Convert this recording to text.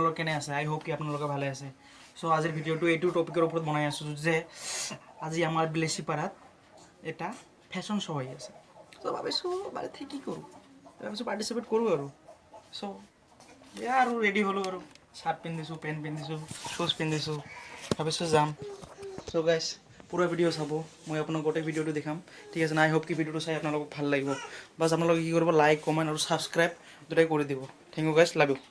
আপোনালোক কেনে আছে আই হোপ কি আপোনালোকে ভালে আছে সো আজিৰ ভিডিঅ'টো এইটো টপিকৰ ওপৰত বনাই আছোঁ যে আজি আমাৰ বিলেচিপাৰাত এটা ফেশ্বন শ্ব' হৈ আছে সো ভাবিছোঁ বাৰীতে কি কৰোঁ ভাবিছোঁ পাৰ্টিচিপেট কৰোঁ আৰু সো এয়া আৰু ৰেডি হ'লোঁ আৰু চাৰ্ট পিন্ধিছোঁ পেণ্ট পিন্ধিছোঁ শ্বুজ পিন্ধিছোঁ ভাবিছোঁ যাম সো গাইছ পুৰা ভিডিঅ' চাব মই আপোনাক গোটেই ভিডিঅ'টো দেখাম ঠিক আছে না আই হোপ কি ভিডিঅ'টো চাই আপোনালোকক ভাল লাগিব বাছ আপোনালোকে কি কৰিব লাইক কমেণ্ট আৰু ছাবস্ক্ৰাইব দুটাই কৰি দিব থেংক ইউ গাইছ লাভ ইউ